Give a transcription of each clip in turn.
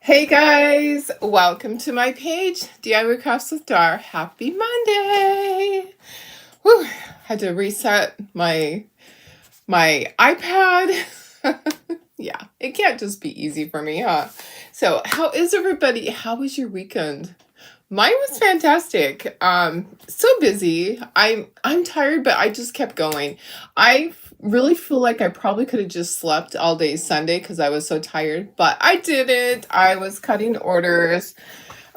Hey guys, welcome to my page, DIY Crafts with Dar. Happy Monday! Whew, had to reset my iPad. Yeah, it can't just be easy for me, huh? So, how is everybody? How was your weekend? Mine was fantastic. So busy. I'm tired, but I just kept going. I really feel like I probably could have just slept all day Sunday because I was so tired, but I didn't. I was cutting orders.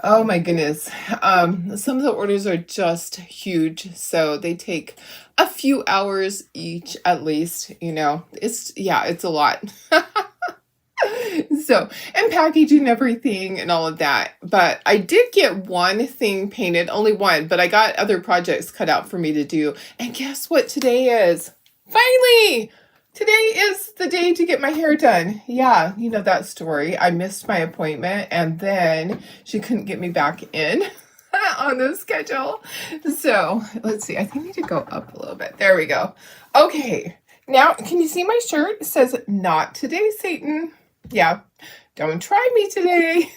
Oh my goodness. Some of the orders are just huge, so they take a few hours each at least, it's a lot. So, and packaging everything and all of that. But I did get one thing painted, only one, but I got other projects cut out for me to do. And guess what today is? Finally! Today is the day to get my hair done. Yeah, you know that story. I missed my appointment and then she couldn't get me back in on the schedule. So, let's see. I think I need to go up a little bit. There we go. Okay. Now, can you see my shirt? It says, "Not today, Satan." Yeah, don't try me today.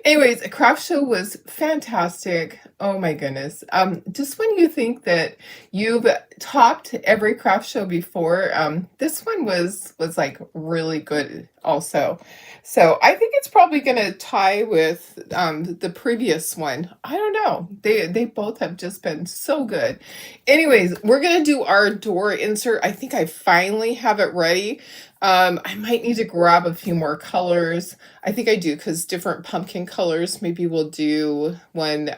Anyways, a craft show was fantastic. Oh my goodness. Just when you think that you've topped every craft show before, this one was like really good also. So I think it's probably gonna tie with the previous one. I don't know. They both have just been so good. Anyways, we're gonna do our door insert. I think I finally have it ready. I might need to grab a few more colors. I think I do because different pumpkin colors. Maybe we'll do one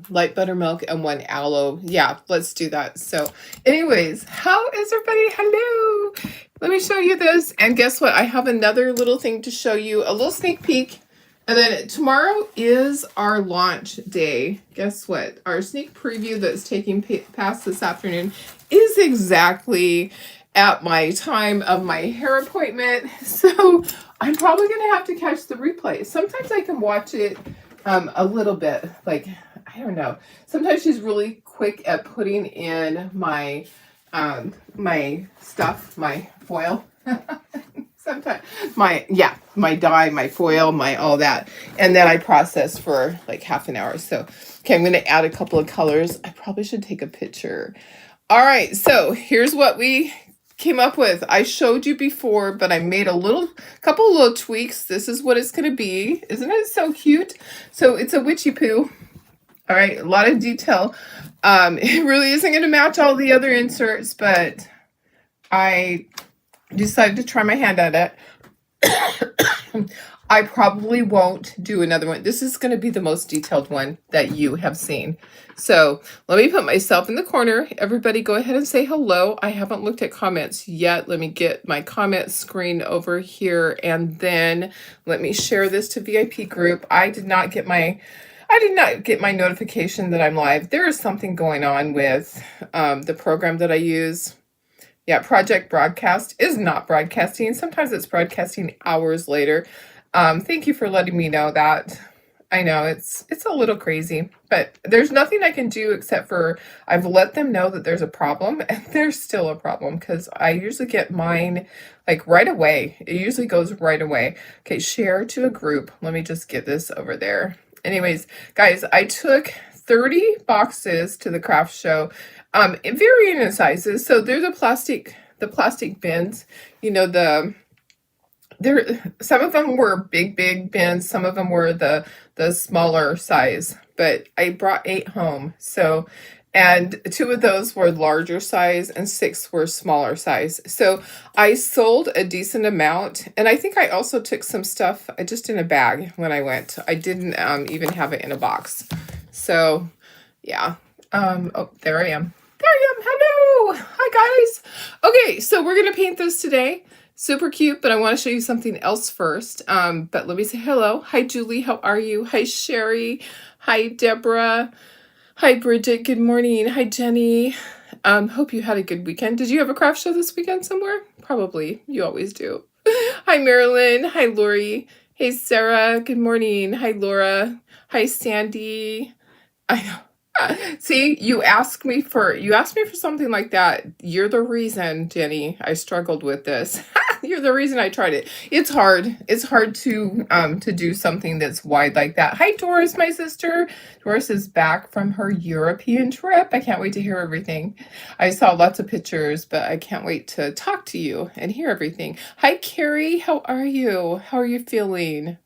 light buttermilk and one aloe. Yeah, let's do that. So anyways, how is everybody? Hello. Let me show you this. And guess what? I have another little thing to show you, a little sneak peek. And then tomorrow is our launch day. Guess what? Our sneak preview that's taking past this afternoon is exactly at my time of my hair appointment. So I'm probably going to have to catch the replay. Sometimes I can watch it a little bit. Like, I don't know. Sometimes she's really quick at putting in my my stuff, my foil. Sometimes my dye, my foil, my all that. And then I process for like half an hour. So, okay, I'm going to add a couple of colors. I probably should take a picture. All right, so here's what we came up with. I showed you before, but I made a couple little tweaks. This is what it's going to be. Isn't it so cute? So it's a witchy poo. All right, a lot of detail. It really isn't going to match all the other inserts, but I decided to try my hand at it. I probably won't do another one. This is going to be the most detailed one that you have seen. So let me put myself in the corner. Everybody go ahead and say hello. I haven't looked at comments yet. Let me get my comment screen over here. And then let me share this to VIP group. I did not get my notification that I'm live. There is something going on with the program that I use. Yeah, Project Broadcast is not broadcasting. Sometimes it's broadcasting hours later. Thank you for letting me know that. I know it's a little crazy, but there's nothing I can do except for I've let them know that there's a problem, and there's still a problem because I usually get mine like right away. It usually goes right away. Okay, share to a group. Let me just get this over there. Anyways, guys, I took 30 boxes to the craft show, in varying sizes. So there's the plastic bins, you know, some of them were big bins, some of them were the smaller size, but I brought 8 home. So, and 2 of those were larger size and 6 were smaller size. So I sold a decent amount, and I think I also took some stuff just in a bag when I went. I didn't even have it in a box. So yeah. Oh, there I am. There I am. Hello. Hi guys. Okay, so we're gonna paint this today. Super cute, but I want to show you something else first. But let me say hello. Hi, Julie. How are you? Hi, Sherry. Hi, Deborah. Hi, Bridget. Good morning. Hi, Jenny. Hope you had a good weekend. Did you have a craft show this weekend somewhere? Probably. You always do. Hi, Marilyn. Hi, Lori. Hey, Sarah. Good morning. Hi, Laura. Hi, Sandy. I know. See, you asked me for something like that. You're the reason, Jenny, I struggled with this. You're the reason I tried it. It's hard. It's hard to do something that's wide like that. Hi, Doris, my sister. Doris is back from her European trip. I can't wait to hear everything. I saw lots of pictures, but I can't wait to talk to you and hear everything. Hi, Carrie. How are you? How are you feeling?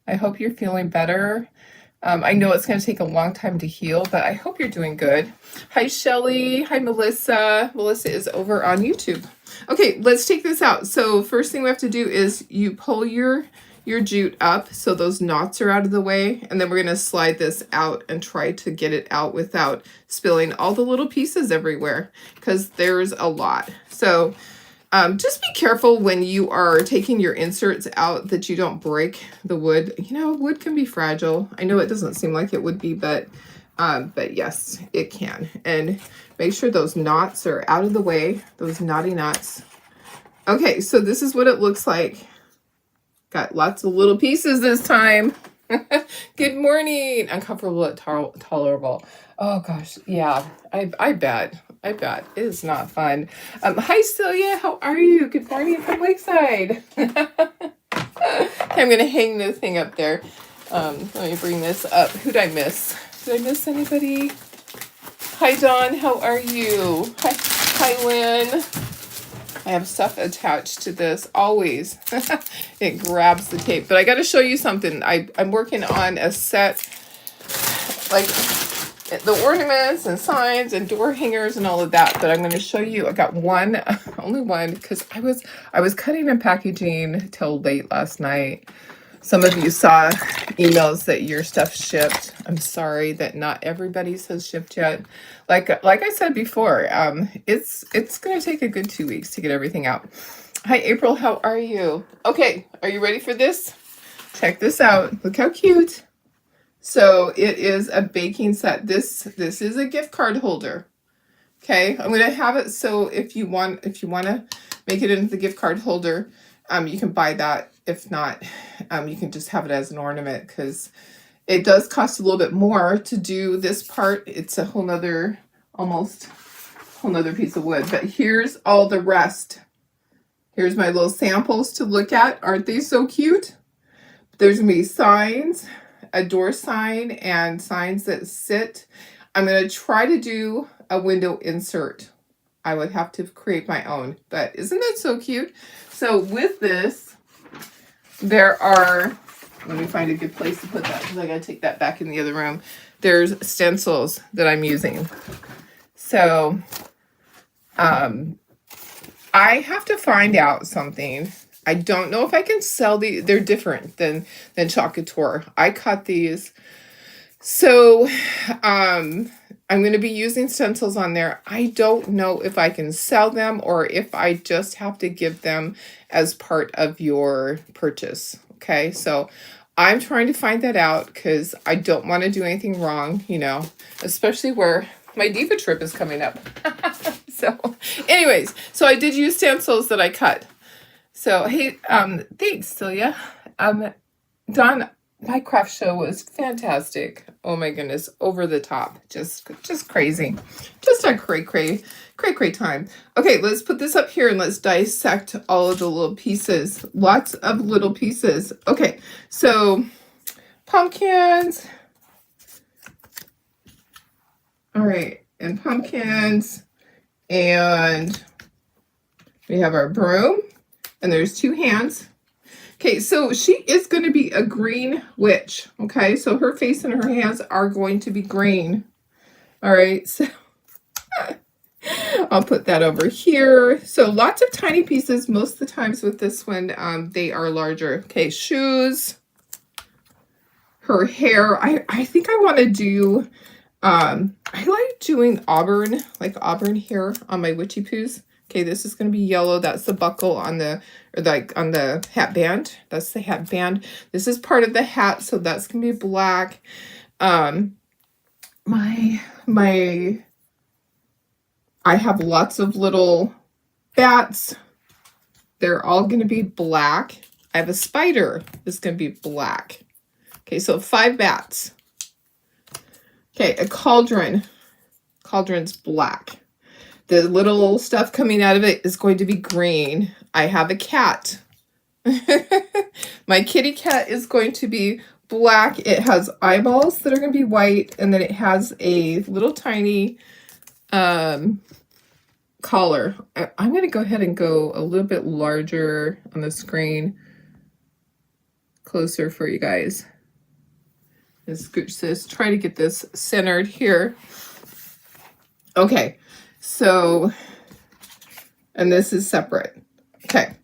I hope you're feeling better. I know it's going to take a long time to heal, but I hope you're doing good. Hi, Shelly. Hi, Melissa. Melissa is over on YouTube. Okay, let's take this out. So first thing we have to do is you pull your jute up so those knots are out of the way, and then we're going to slide this out and try to get it out without spilling all the little pieces everywhere, because there's a lot. So just be careful when you are taking your inserts out that you don't break the wood. You know, wood can be fragile. I know it doesn't seem like it would be, but yes, it can. And make sure those knots are out of the way, those knotty knots. Okay, so this is what it looks like. Got lots of little pieces this time. Good morning. Uncomfortable but tolerable. Oh gosh, yeah, I bet. I bet. It is not fun. Hi, Celia. How are you? Good morning from Lakeside. Okay, I'm going to hang this thing up there. Let me bring this up. Who'd I miss? Did I miss anybody? Hi, Dawn. How are you? Hi, Lynn. I have stuff attached to this always. It grabs the tape. But I got to show you something. I'm working on a set, like the ornaments and signs and door hangers and all of that. But I'm going to show you. I got one, only one, because I was cutting and packaging till late last night. Some of you saw emails that your stuff shipped. I'm sorry that not everybody's has shipped yet. Like I said before, it's going to take a good 2 weeks to get everything out. Hi, April. How are you? Okay, are you ready for this? Check this out. Look how cute. So it is a baking set. This is a gift card holder. Okay, I'm going to have it so if you want to make it into the gift card holder, you can buy that. If not, you can just have it as an ornament, because it does cost a little bit more to do this part. It's a whole nother piece of wood. But here's all the rest. Here's my little samples to look at. Aren't they so cute? There's going to be signs, a door sign, and signs that sit. I'm going to try to do a window insert. I would have to create my own, but isn't that so cute? So with this, there are, let me find a good place to put that, because I got to take that back in the other room. There's stencils that I'm using. So I have to find out something. I don't know if I can sell these. They're different than Chalk Couture. I cut these. So I'm going to be using stencils on there. I don't know if I can sell them or if I just have to give them as part of your purchase. Okay, so I'm trying to find that out because I don't want to do anything wrong, you know, especially where my Diva trip is coming up. So anyways, so I did use stencils that I cut. So, hey, thanks, Celia. Dawn, my craft show was fantastic. Oh my goodness, over the top. Just crazy. Just a cray time. Okay, let's put this up here and let's dissect all of the little pieces. Lots of little pieces. Okay, so pumpkins. All right, and pumpkins. And we have our broom. And there's two hands. Okay, so she is going to be a green witch. Okay, so her face and her hands are going to be green. All right, so I'll put that over here. So lots of tiny pieces. Most of the times with this one, they are larger. Okay, shoes. Her hair. I think I want to do, I like doing auburn, like auburn hair on my witchy poos. Okay, this is going to be yellow. That's the buckle on the, or like on the hat band. That's the hat band. This is part of the hat, so that's going to be black. I have lots of little bats. They're all going to be black. I have a spider that's going to be black. Okay, so 5 bats. Okay, a cauldron. Cauldron's black. The little stuff coming out of it is going to be green. I have a cat. My kitty cat is going to be black. It has eyeballs that are going to be white, and then it has a little tiny collar. I'm going to go ahead and go a little bit larger on the screen, closer for you guys. Let's scooch this, try to get this centered here. Okay, so, and this is separate. Okay.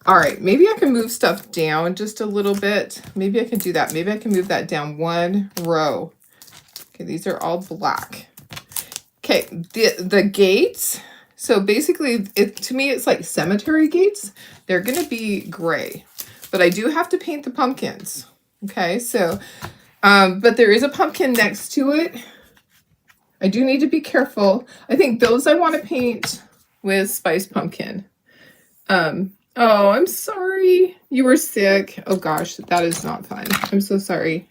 All right, maybe I can move stuff down just a little bit. Maybe I can do that. Maybe I can move that down one row. Okay, these are all black. Okay, the gates. So basically, to me, it's like cemetery gates. They're going to be gray, but I do have to paint the pumpkins. Okay, so, but there is a pumpkin next to it. I do need to be careful. I think those I want to paint with Spice Pumpkin. Oh, I'm sorry. You were sick. Oh gosh, that is not fun. I'm so sorry.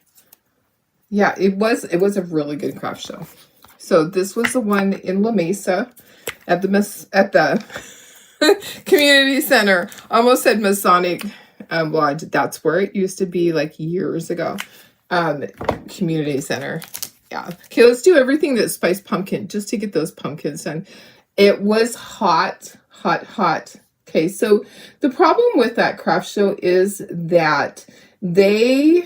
Yeah, it was a really good craft show. So this was the one in La Mesa at the community center. Almost said Masonic Lodge. That's where it used to be like years ago. Community center. Yeah. Okay, let's do everything that's Spice Pumpkin just to get those pumpkins done. It was hot, hot, hot. Okay, so the problem with that craft show is that they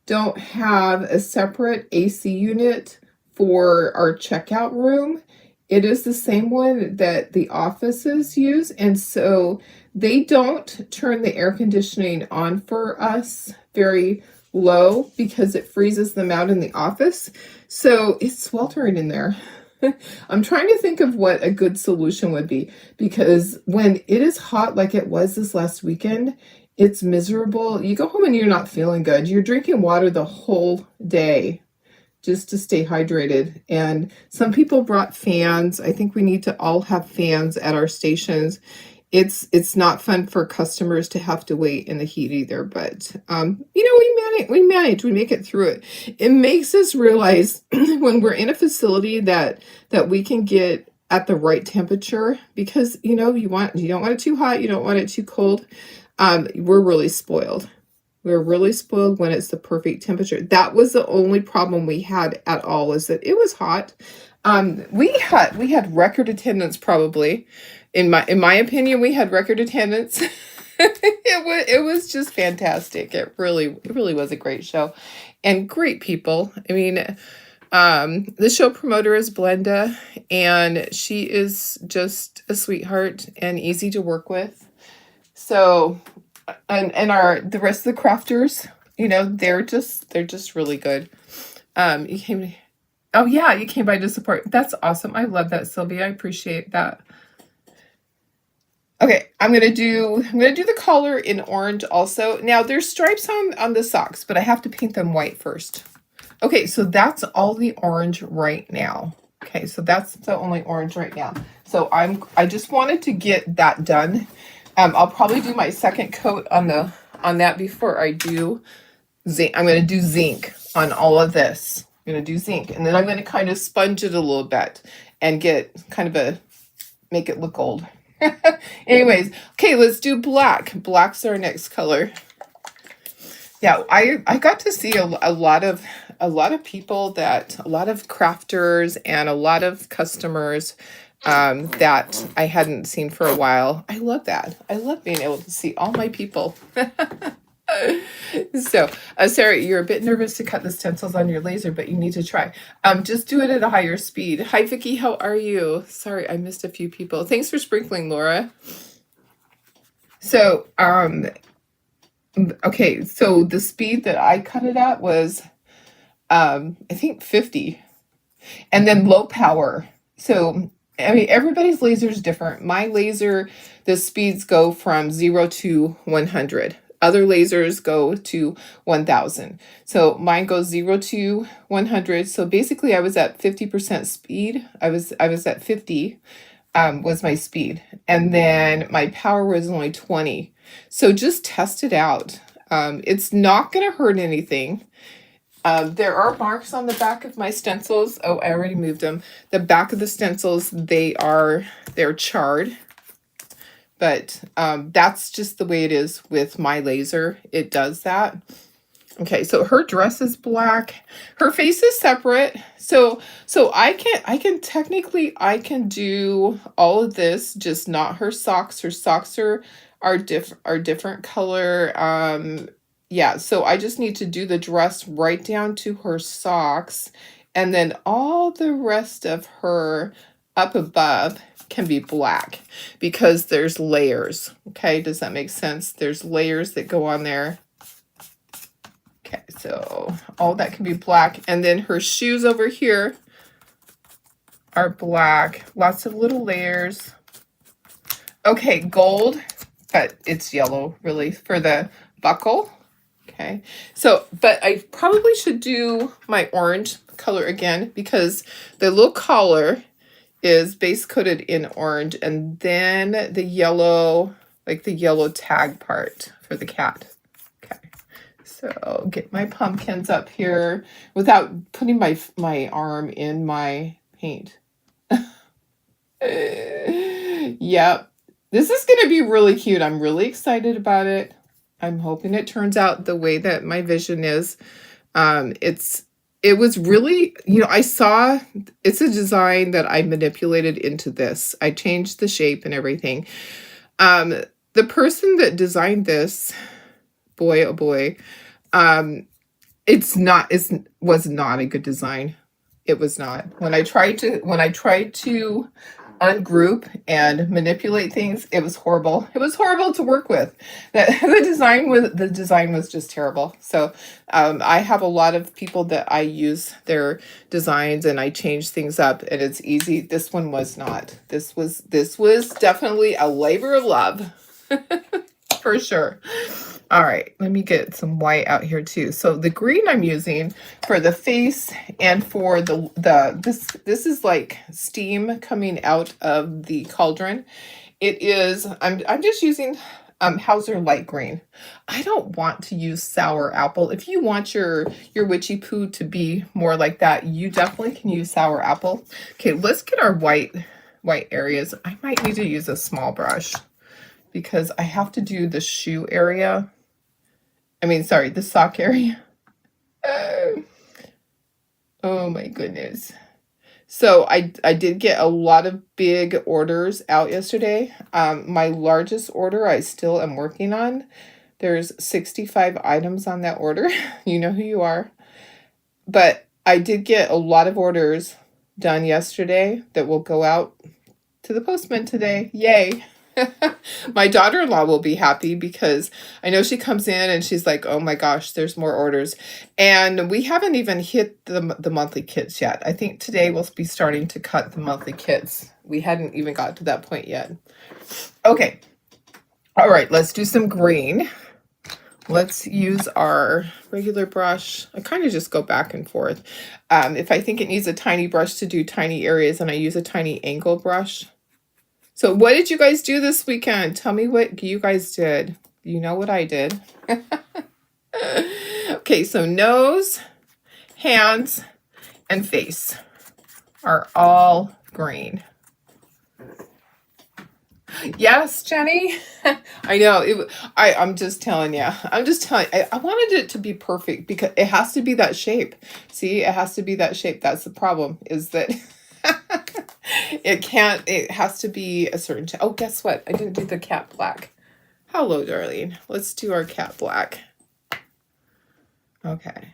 don't have a separate AC unit for our checkout room. It is the same one that the offices use, and so they don't turn the air conditioning on for us very low because it freezes them out in the office. So it's sweltering in there. I'm trying to think of what a good solution would be, because when it is hot like it was this last weekend, it's miserable. You go home and you're not feeling good. You're drinking water the whole day just to stay hydrated. And some people brought fans. I think we need to all have fans at our stations. It's not fun for customers to have to wait in the heat either, but we manage, we make it through it. It makes us realize when we're in a facility that we can get at the right temperature, because you don't want it too hot, you don't want it too cold. We're really spoiled. We're really spoiled when it's the perfect temperature. That was the only problem we had at all, was that it was hot. We had record attendance probably. In my opinion, we had record attendance. It was just fantastic. It really was a great show, and great people. I mean, the show promoter is Blenda, and she is just a sweetheart and easy to work with. So, and the rest of the crafters, they're just really good. You came. Oh yeah, you came by to support. That's awesome. I love that, Sylvia. I appreciate that. Okay, I'm gonna do the collar in orange also. Now there's stripes on the socks, but I have to paint them white first. Okay, so that's all the orange right now. Okay, so that's the only orange right now. So I just wanted to get that done. I'll probably do my second coat on that before I do zinc. I'm gonna do zinc on all of this. I'm gonna do zinc, and then I'm gonna kind of sponge it a little bit and get kind of make it look old. Anyways, okay, let's do black. Black's our next color. Yeah, I got to see a lot of people, a lot of crafters and a lot of customers that I hadn't seen for a while. I love that. I love being able to see all my people. So, Sarah, you're a bit nervous to cut the stencils on your laser, but you need to try. Just do it at a higher speed. Hi, Vicki. How are you? Sorry, I missed a few people. Thanks for sprinkling, Laura. So, okay, so the speed that I cut it at was, I think 50. And then low power. So, I mean, everybody's laser is different. My laser, the speeds go from 0 to 100. Other lasers go to 1000. So mine goes 0 to 100. So basically I was at 50% speed. I was at 50 was my speed. And then my power was only 20. So just test it out. It's not going to hurt anything. There are marks on the back of my stencils. Oh, I already moved them. The back of the stencils, they're charred. but that's just the way it is with my laser. It does that. Okay, so her dress is black. Her face is separate. So I can technically I can do all of this, just not her socks. Her socks are different color. Yeah, so I just need to do the dress right down to her socks, and then all the rest of her up above can be black because there's layers. Okay, does that make sense? There's layers that go on there. Okay, so all that can be black. And then her shoes over here are black. Lots of little layers. Okay, gold, but it's yellow really for the buckle. Okay, so, but I probably should do my orange color again because the little collar is base coated in orange, and then the yellow, like the yellow tag part for the cat. So get my pumpkins up here without putting my arm in my paint. Yep. This is going to be really cute. I'm really excited about it. I'm hoping it turns out the way that my vision is. It was really, I saw it's a design that I manipulated into this. I changed the shape and everything. The person that designed this, boy, oh boy, it was not a good design. It was not. When I tried to ungroup and manipulate things, it was horrible. It was horrible to work with. The design was just terrible. So I have a lot of people that I use their designs and I change things up and it's easy. This one was not. This was definitely a labor of love. For sure. All right, let me get some white out here too. So the green I'm using for the face and for this is like steam coming out of the cauldron. It is, I'm just using Hauser light green. I don't want to use sour apple. If you want your witchy poo to be more like that, you definitely can use sour apple. Okay, let's get our white areas. I might need to use a small brush because I have to do the shoe area. The sock area. Oh my goodness. So I did get a lot of big orders out yesterday. My largest order I still am working on. There's 65 items on that order. You know who you are. But I did get a lot of orders done yesterday that will go out to the postman today. Yay. My daughter-in-law will be happy because I know she comes in and she's like, oh my gosh, there's more orders. And we haven't even hit the monthly kits yet. I think today we'll be starting to cut the monthly kits. We hadn't even got to that point yet. Okay. All right, let's do some green. Let's use our regular brush. I kind of just go back and forth. If I think it needs a tiny brush to do tiny areas, and I use a tiny angle brush. So what did you guys do this weekend? Tell me what you guys did. You know what I did. Okay, so nose, hands, and face are all green. Yes, Jenny. I know. I'm just telling you. I wanted it to be perfect because it has to be that shape. See, it has to be that shape. That's the problem, is that it has to be a certain shape. Oh, guess what? I didn't do the cat black. Hello, darling. Let's do our cat black. Okay.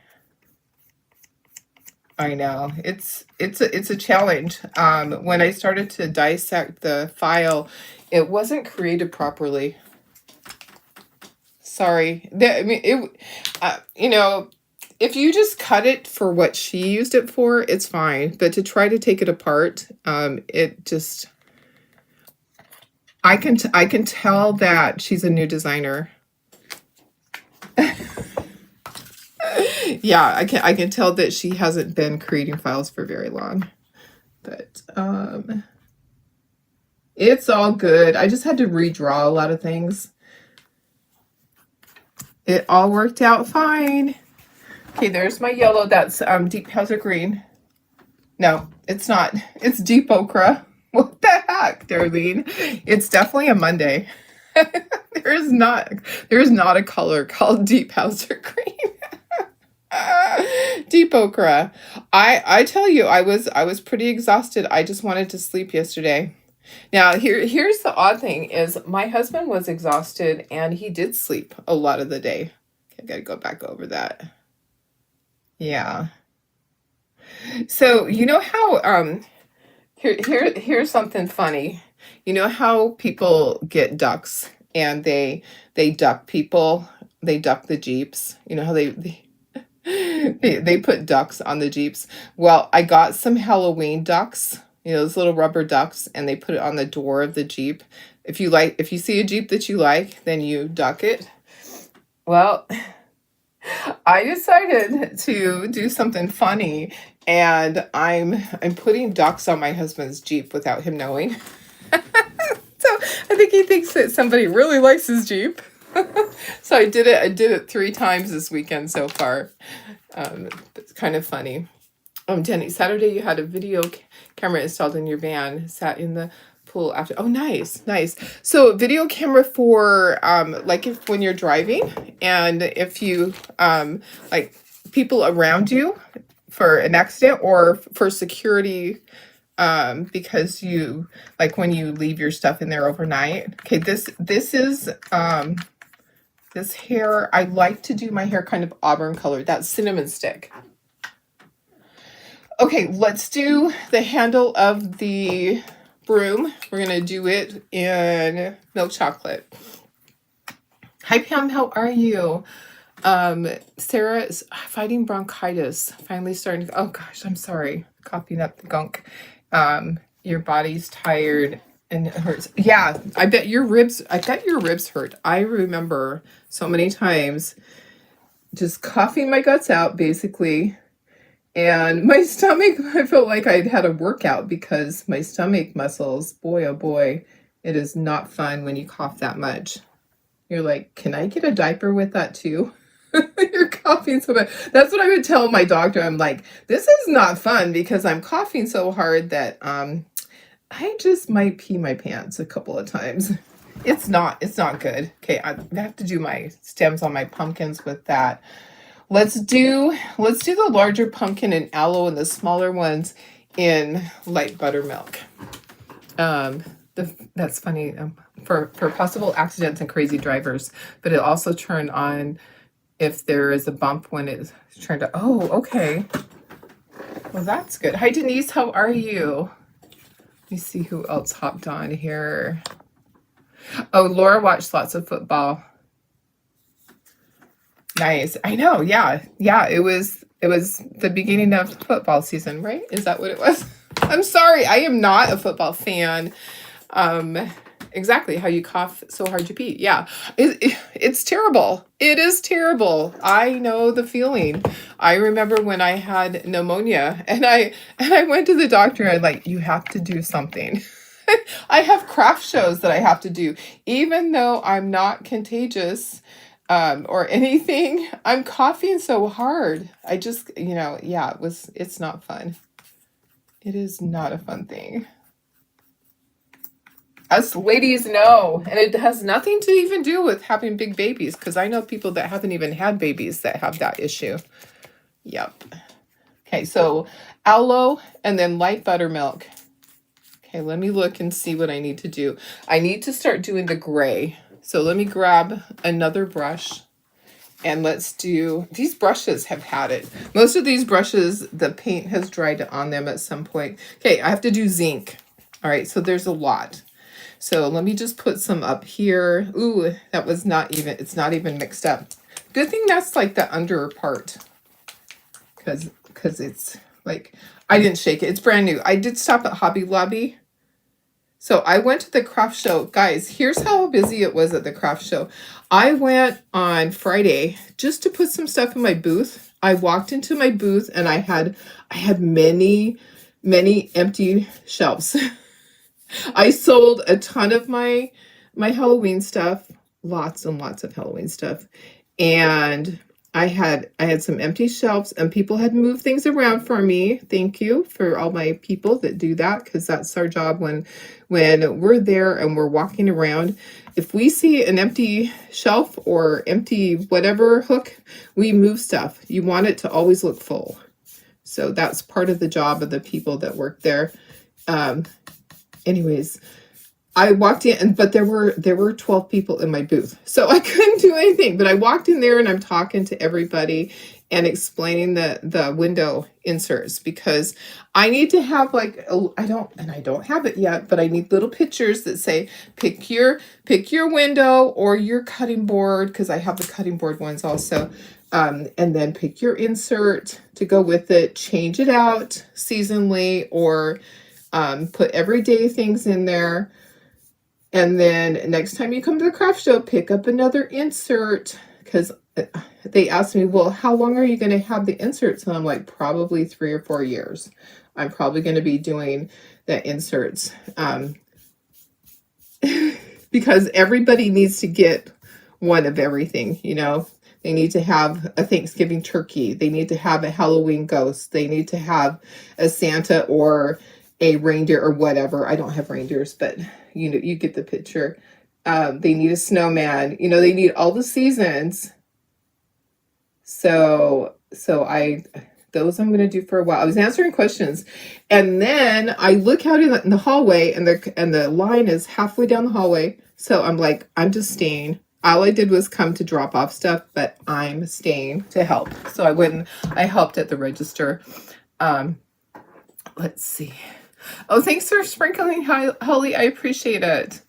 I know. It's a challenge. When I started to dissect the file, it wasn't created properly. Sorry. If you just cut it for what she used it for, it's fine. But to try to take it apart, it just, I can tell that she's a new designer. Yeah, I can tell that she hasn't been creating files for very long. But it's all good. I just had to redraw a lot of things. It all worked out fine. Okay, there's my yellow. That's deep Hauser green. No, it's not. It's deep ochre. What the back, Darlene. It's definitely a Monday. There is not a color called deep house or green. Deep okra. I tell you, I was pretty exhausted. I just wanted to sleep yesterday. Now here's the odd thing is my husband was exhausted and he did sleep a lot of the day. Okay, I gotta go back over that. Yeah. So you know how here's something funny. You know how people get ducks and they duck people, they duck the Jeeps. You know how they put ducks on the Jeeps. Well, I got some Halloween ducks, you know, those little rubber ducks, and they put it on the door of the Jeep. If you see a Jeep that you like, then you duck it. Well, I decided to do something funny, and I'm putting ducks on my husband's Jeep without him knowing. So I think he thinks that somebody really likes his Jeep. So I did it. I did it 3 times this weekend so far. It's kind of funny. Jenny, Saturday you had a video camera installed in your van. Sat in the pool after. Oh, nice, nice. So video camera for like if when you're driving and if you like people around you for an accident or for security because you like when you leave your stuff in there overnight. Okay, this is this hair. I like to do my hair kind of auburn color. That's cinnamon stick. Okay, let's do the handle of the broom. We're gonna do it in milk chocolate. Hi Pam, how are you? Sarah is fighting bronchitis. Finally starting to, oh gosh, I'm sorry. Coughing up the gunk. Your body's tired and it hurts. Yeah, I bet your ribs hurt. I remember so many times just coughing my guts out basically. And my stomach, I felt like I'd had a workout because my stomach muscles, boy, oh boy, it is not fun when you cough that much. You're like, can I get a diaper with that too? You're coughing so bad. That's what I would tell my doctor. I'm like, this is not fun because I'm coughing so hard that I just might pee my pants a couple of times. It's not good. Okay, I have to do my stems on my pumpkins with that. Let's do the larger pumpkin in aloe and the smaller ones in light buttermilk. That's funny for possible accidents and crazy drivers, but it also turn on if there is a bump when it's turned to. Oh, okay. Well, that's good. Hi, Denise. How are you? Let me see who else hopped on here. Oh, Laura watched lots of football. Nice. I know. Yeah. Yeah. It was the beginning of football season, right? Is that what it was? I'm sorry. I am not a football fan. Exactly how you cough so hard you pee. Yeah. It's terrible. It is terrible. I know the feeling. I remember when I had pneumonia and I went to the doctor. I'm like, you have to do something. I have craft shows that I have to do, even though I'm not contagious. Or anything. I'm coughing so hard. I just, yeah, it's not fun. It is not a fun thing. Us ladies know, and it has nothing to even do with having big babies, because I know people that haven't even had babies that have that issue. Yep. Okay, so aloe and then light buttermilk. Okay, let me look and see what I need to do. I need to start doing the gray. So let me grab another brush and let's do, these brushes have had it. Most of these brushes, the paint has dried on them at some point. Okay, I have to do zinc. All right, so there's a lot. So let me just put some up here. Ooh, that was not even, it's not even mixed up. Good thing that's like the under part because it's like, I didn't shake it. It's brand new. I did stop at Hobby Lobby. So I went to the craft show. Guys, here's how busy it was at the craft show. I went on Friday just to put some stuff in my booth. I walked into my booth and I had many, many empty shelves. I sold a ton of my Halloween stuff, lots and lots of Halloween stuff. And I had some empty shelves and people had moved things around for me. Thank you for all my people that do that, because that's our job when we're there and we're walking around. If we see an empty shelf or empty whatever hook, we move stuff. You want it to always look full. So that's part of the job of the people that work there. Anyways, I walked in, but there were 12 people in my booth, so I couldn't do anything. But I walked in there and I'm talking to everybody and explaining the window inserts, because I need to have like I don't have it yet, but I need little pictures that say pick your window or your cutting board, because I have the cutting board ones also. And then pick your insert to go with it, change it out seasonally, or put everyday things in there. And then next time you come to the craft show, pick up another insert, because they asked me, well, how long are you going to have the inserts? And I'm like, probably 3 or 4 years. I'm probably going to be doing the inserts because everybody needs to get one of everything, you know. They need to have a Thanksgiving turkey. They need to have a Halloween ghost. They need to have a Santa or a reindeer or whatever. I don't have reindeers, but you know, you get the picture. They need a snowman. You know, they need all the seasons. So those I'm going to do for a while. I was answering questions, and then I look out in the hallway, and the line is halfway down the hallway. So I'm like, I'm just staying. All I did was come to drop off stuff, but I'm staying to help. So I went and I helped at the register. Let's see. Oh, thanks for sprinkling, Holly. I appreciate it.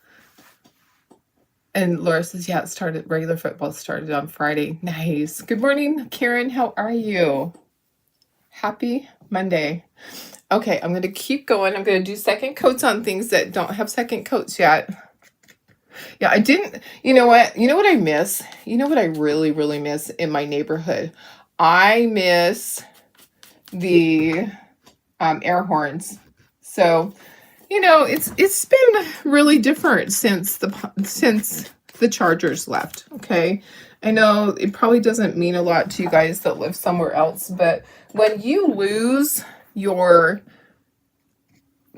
And Laura says, yeah, regular football started on Friday. Nice. Good morning, Karen. How are you? Happy Monday. Okay, I'm going to keep going. I'm going to do second coats on things that don't have second coats yet. Yeah, I didn't, you know what I miss? You know what I really, really miss in my neighborhood? I miss the air horns. So, you know, it's been really different since the Chargers left. Okay, I know it probably doesn't mean a lot to you guys that live somewhere else, but when you lose your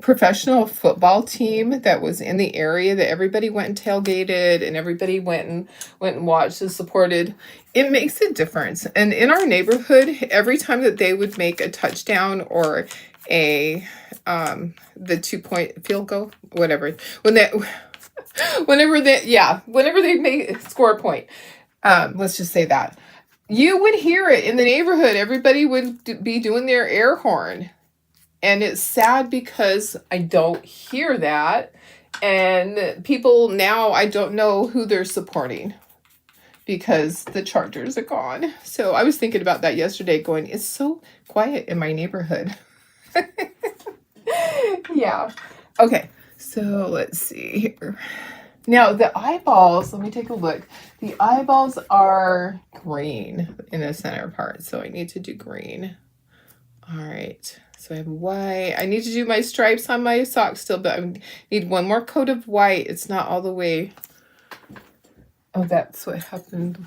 professional football team that was in the area that everybody went and tailgated and everybody went and watched and supported, it makes a difference. And in our neighborhood, every time that they would make a touchdown or a the 2-point field goal, whatever, whenever they score a point, let's just say that, you would hear it in the neighborhood. Everybody would be doing their air horn. And it's sad because I don't hear that. And people now, I don't know who they're supporting because the Chargers are gone. So I was thinking about that yesterday, going, it's so quiet in my neighborhood. Yeah. Okay. So let's see here. Now the eyeballs, let me take a look. The eyeballs are green in the center part. So I need to do green. All right. So I have white. I need to do my stripes on my socks still, but I need one more coat of white. It's not all the way. Oh, that's what happened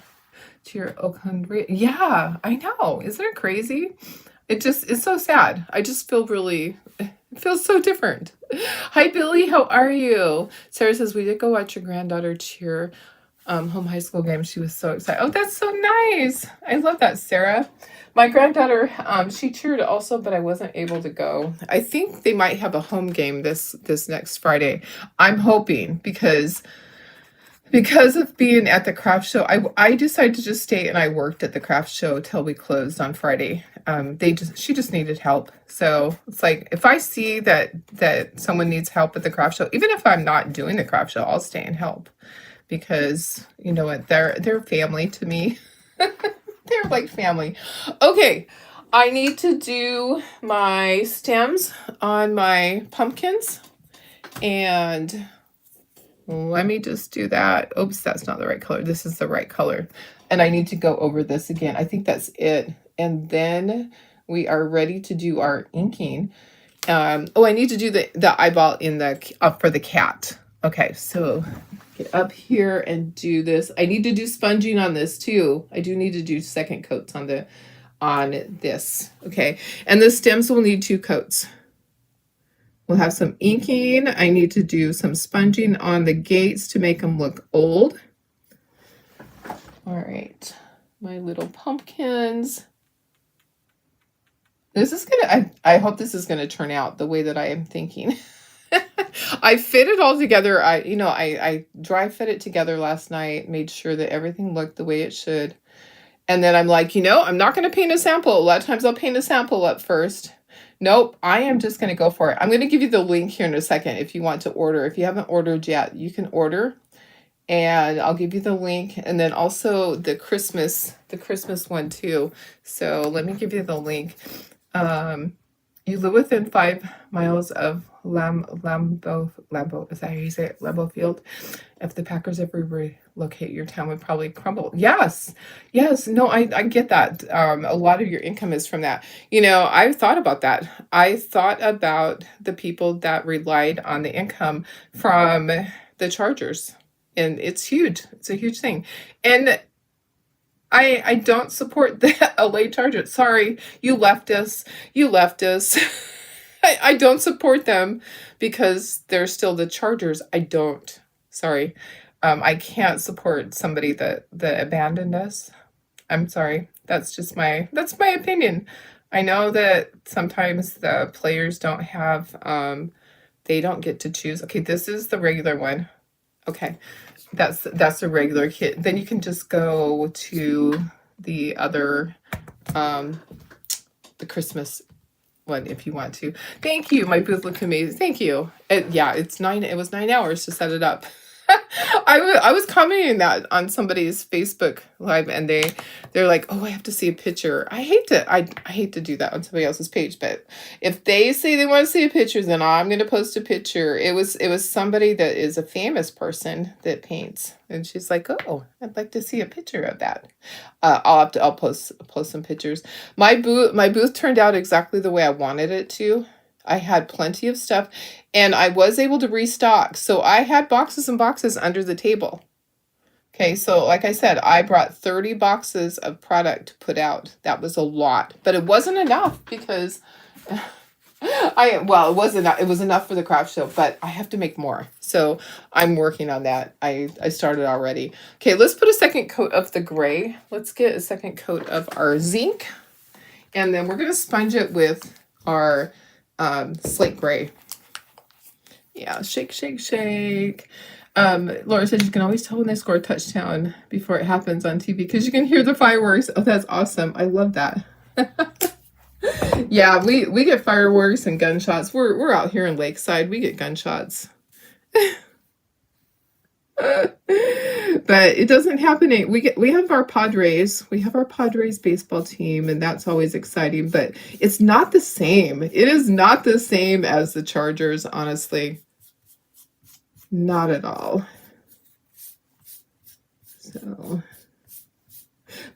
to your Oakland. Yeah, I know. Isn't it crazy? It's so sad. I just feel it feels so different. Hi, Billy. How are you? Sarah says, we did go watch your granddaughter cheer home high school game. She was so excited. Oh, that's so nice. I love that, Sarah. My granddaughter, she cheered also, but I wasn't able to go. I think they might have a home game this next Friday. I'm hoping because of being at the craft show, I decided to just stay and I worked at the craft show till we closed on Friday. She just needed help. So it's like, if I see that someone needs help at the craft show, even if I'm not doing the craft show, I'll stay and help because you know what, they're family to me. They're like family. Okay, I need to do my stems on my pumpkins. And let me just do that. Oops, that's not the right color. This is the right color. And I need to go over this again. I think that's it. And then we are ready to do our inking. I need to do the eyeball in for the cat. Okay, so get up here and do this. I need to do sponging on this too. I do need to do second coats on this. Okay, and the stems will need 2 coats. We'll have some inking. I need to do some sponging on the gates to make them look old. All right, my little pumpkins. This is gonna, I hope this is gonna turn out the way that I am thinking. I fit it all together. I dry fit it together last night, made sure that everything looked the way it should. And then I'm like, I'm not going to paint a sample. A lot of times I'll paint a sample up first. Nope, I am just going to go for it. I'm going to give you the link here in a second if you want to order. If you haven't ordered yet, you can order. And I'll give you the link. And then also the Christmas one too. So let me give you the link. You live within 5 miles of Lambeau, is that how you say it? Lambeau Field. If the Packers ever relocate, your town would probably crumble. Yes. No, I get that. A lot of your income is from that. I've thought about that. I thought about the people that relied on the income from the Chargers, and it's huge. It's a huge thing. And I don't support the LA Chargers. Sorry, you left us. I don't support them because they're still the Chargers. I don't. Sorry. I can't support somebody that abandoned us. I'm sorry. That's my opinion. I know that sometimes the players don't have, they don't get to choose. Okay, this is the regular one. Okay, that's a regular kit. Then you can just go to the other, the Christmas one if you want to. Thank you. My booth looked amazing. Thank you. It was 9 hours to set it up. I was commenting that on somebody's Facebook live, and they're like, "Oh, I have to see a picture." I hate to do that on somebody else's page, but if they say they want to see a picture, then I'm going to post a picture. It was somebody that is a famous person that paints, and she's like, "Oh, I'd like to see a picture of that." I'll post some pictures. My booth turned out exactly the way I wanted it to. I had plenty of stuff, and I was able to restock. So I had boxes and boxes under the table. Okay, so like I said, I brought 30 boxes of product to put out. That was a lot, but it wasn't enough because it was enough for the craft show, but I have to make more. So I'm working on that. I started already. Okay, let's put a second coat of the gray. Let's get a second coat of our zinc, and then we're going to sponge it with our slate gray. Yeah, shake. Laura says you can always tell when they score a touchdown before it happens on TV because you can hear the fireworks. Oh, that's awesome. I love that. Yeah, we get fireworks and gunshots. We're out here in Lakeside. We get gunshots. But it doesn't happen. We have our Padres. We have our Padres baseball team, and that's always exciting. But it's not the same. It is not the same as the Chargers, honestly. Not at all. So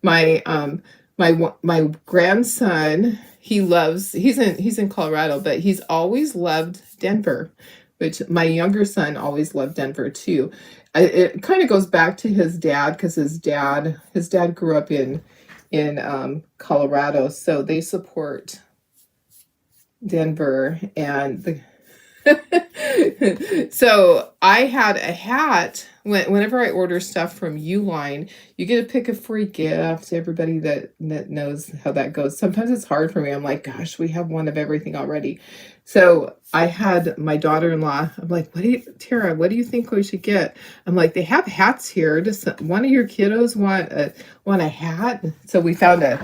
my grandson, he's in Colorado, but he's always loved Denver, which my younger son always loved Denver too. It kind of goes back to his dad because his dad grew up in Colorado, so they support Denver. And so I had a hat. Whenever I order stuff from Uline, you get to pick a free gift. Everybody that knows how that goes. Sometimes it's hard for me. I'm like, gosh, we have one of everything already. So I had my daughter-in-law. I'm like, Tara, what do you think we should get? I'm like, they have hats here. Does one of your kiddos want a hat? So we found a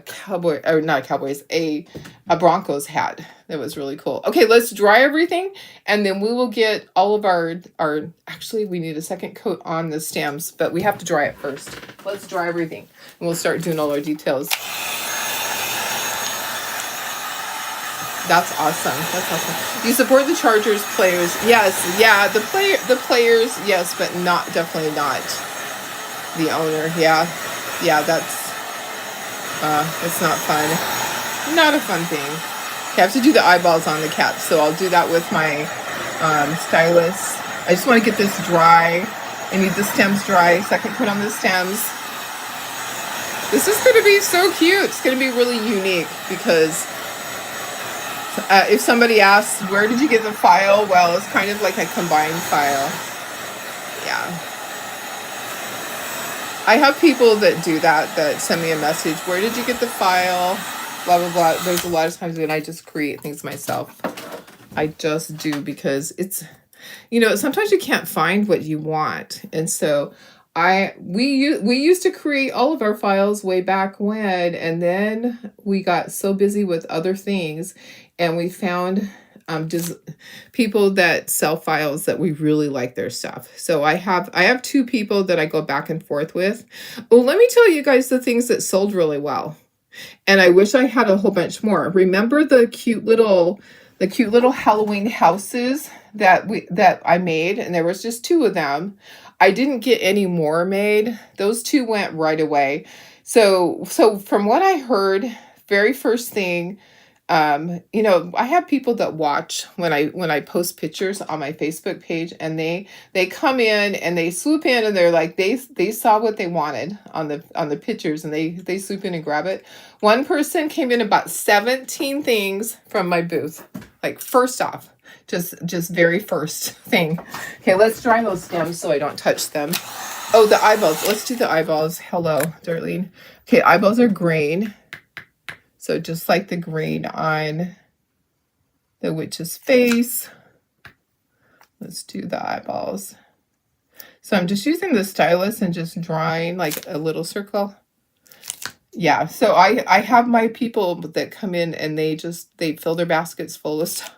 cowboy, or not a Cowboys, a Broncos hat. That was really cool. Okay, let's dry everything, and then we will get all of our actually, we need a second coat on the stems, but we have to dry it first. Let's dry everything, and we'll start doing all our details. That's awesome. You support the Chargers players. Yes, yeah, the players, yes, but definitely not the owner. Yeah, that's it's not fun. Not a fun thing. Okay, I have to do the eyeballs on the cat, so I'll do that with my stylus. I just want to get this dry. I need the stems dry. Second coat on the stems. This is going to be so cute. It's going to be really unique because if somebody asks, where did you get the file? Well, it's kind of like a combined file. Yeah. I have people that do that send me a message. Where did you get the file? Blah, blah, blah. There's a lot of times when I just create things myself. I just do because it's, sometimes you can't find what you want. And so we used to create all of our files way back when, and then we got so busy with other things, and we found just people that sell files that we really like their stuff. So I have two people that I go back and forth with. Well, let me tell you guys the things that sold really well. And I wish I had a whole bunch more. Remember the cute little Halloween houses that I made, and there was just two of them. I didn't get any more made. Those two went right away. So from what I heard, very first thing, I have people that watch when I post pictures on my Facebook page, and they come in and they swoop in, and they're like, they saw what they wanted on the pictures, and they swoop in and grab it. One person came in about 17 things from my booth. Like, first off, just very first thing. Okay, let's dry those stems so I don't touch them. Oh, the eyeballs. Let's do the eyeballs. Hello, Darlene. Okay, eyeballs are green. So just like the green on the witch's face, let's do the eyeballs. So I'm just using the stylus and just drawing like a little circle. Yeah, so I have my people that come in and they fill their baskets full of stuff.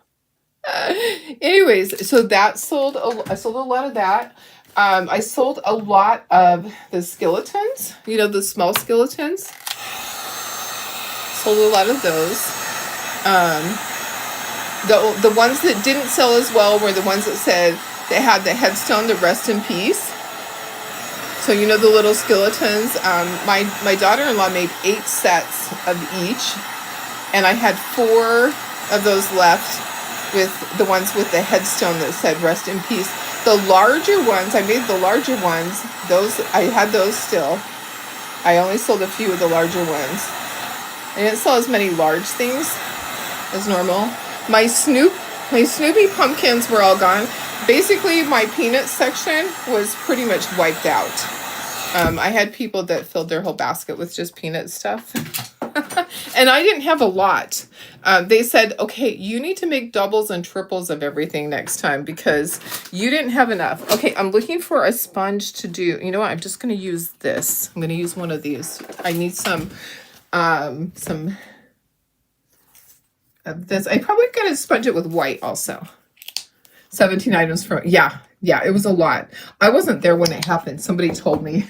Anyways, so that sold. I sold a lot of that. I sold a lot of the skeletons. The small skeletons. Sold a lot of those. The ones that didn't sell as well were the ones that said they had the headstone, the rest in peace. So the little skeletons. My daughter-in-law made 8 sets of each, and I had 4 of those left with the ones with the headstone that said rest in peace. The larger ones, I made the larger ones. Those I had those still. I only sold a few of the larger ones. I didn't sell as many large things as normal. My Snoopy pumpkins were all gone. Basically, my peanut section was pretty much wiped out. I had people that filled their whole basket with just peanut stuff. And I didn't have a lot. They said, okay, you need to make doubles and triples of everything next time because you didn't have enough. Okay, I'm looking for a sponge to do. You know what? I'm just going to use this. I'm going to use one of these. I need some of this. I probably got to sponge it with white also. 17 items from, yeah, it was a lot. I wasn't there when it happened. Somebody told me.